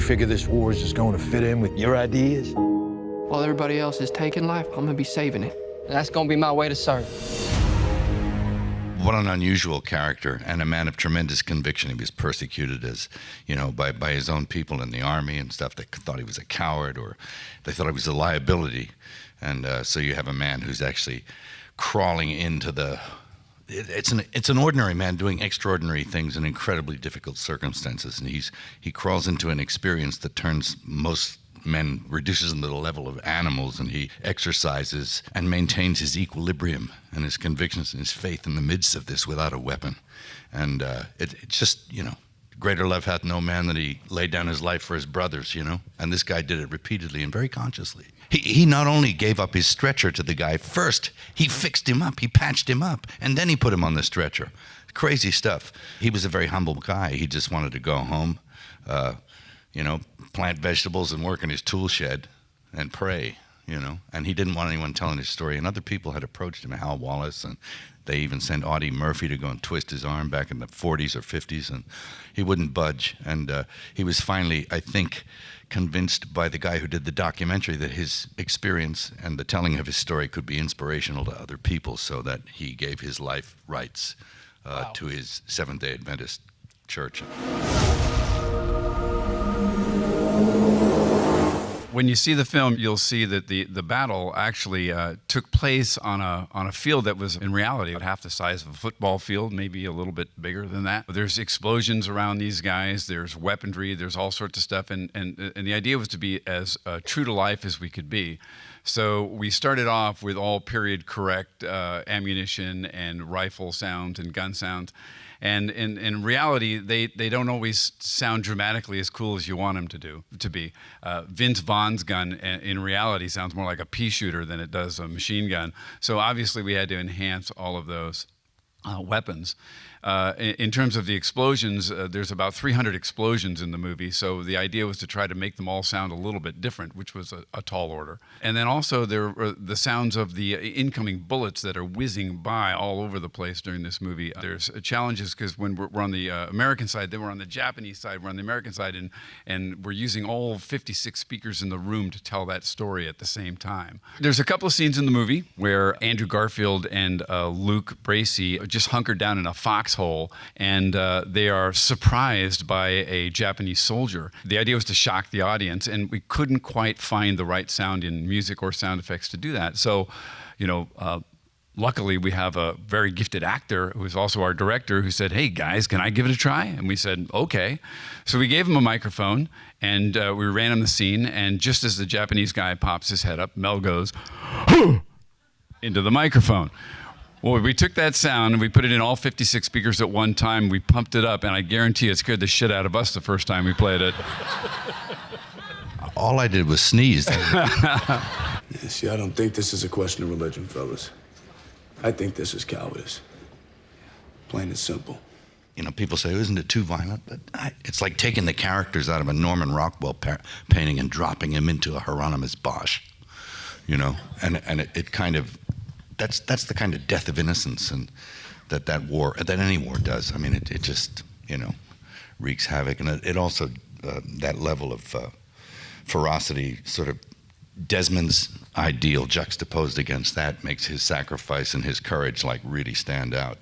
figure this war is just going to fit in with your ideas? While everybody else is taking life, I'm gonna be saving it. And that's gonna be my way to serve. What an unusual character, and a man of tremendous conviction. He was persecuted as, by his own people in the army and stuff. They thought he was a coward, or they thought he was a liability. And so you have a man who's actually crawling into the... It's an ordinary man doing extraordinary things in incredibly difficult circumstances, and he crawls into an experience that turns most men, reduces them to the level of animals, and he exercises and maintains his equilibrium and his convictions and his faith in the midst of this without a weapon. And it just, greater love hath no man than he laid down his life for his brothers, and this guy did it repeatedly and very consciously. He not only gave up his stretcher to the guy, first he fixed him up, he patched him up, and then he put him on the stretcher. Crazy stuff. He was a very humble guy. He just wanted to go home, plant vegetables and work in his tool shed and pray, and he didn't want anyone telling his story. And other people had approached him, Hal Wallace, and they even sent Audie Murphy to go and twist his arm back in the 40s or 50s, and he wouldn't budge. And he was finally, I think, convinced by the guy who did the documentary that his experience and the telling of his story could be inspirational to other people, so that he gave his life rights to his Seventh-day Adventist church. When you see the film, you'll see that the battle actually took place on a field that was in reality about half the size of a football field, maybe a little bit bigger than that. There's explosions around these guys, there's weaponry, there's all sorts of stuff, and the idea was to be as true to life as we could be. So we started off with all period correct ammunition and rifle sounds and gun sounds. And in reality, they don't always sound dramatically as cool as you want them to be. Vince Vaughn's gun in reality sounds more like a pea shooter than it does a machine gun. So obviously we had to enhance all of those weapons. In terms of the explosions, there's about 300 explosions in the movie, so the idea was to try to make them all sound a little bit different, which was a tall order. And then also there were the sounds of the incoming bullets that are whizzing by all over the place during this movie. There's challenges because when we're on the American side, then we're on the Japanese side, we're on the American side, and we're using all 56 speakers in the room to tell that story at the same time. There's a couple of scenes in the movie where Andrew Garfield and Luke Bracey just hunkered down in a foxhole, and they are surprised by a Japanese soldier. The idea was to shock the audience, and we couldn't quite find the right sound in music or sound effects to do that. So, luckily we have a very gifted actor who is also our director who said, "Hey guys, can I give it a try?" And we said, "Okay." So we gave him a microphone, and we ran him the scene, and just as the Japanese guy pops his head up, Mel goes, into the microphone. Well, we took that sound and we put it in all 56 speakers at one time. We pumped it up, and I guarantee it scared the shit out of us the first time we played it. All I did was sneeze. See, I don't think this is a question of religion, fellas. I think this is cowardice. Plain and simple. People say, isn't it too violent? But it's like taking the characters out of a Norman Rockwell painting and dropping him into a Hieronymus Bosch, and it kind of... That's the kind of death of innocence, and that any war does. I mean, it just wreaks havoc, and it also that level of ferocity, sort of Desmond's ideal juxtaposed against that, makes his sacrifice and his courage really stand out.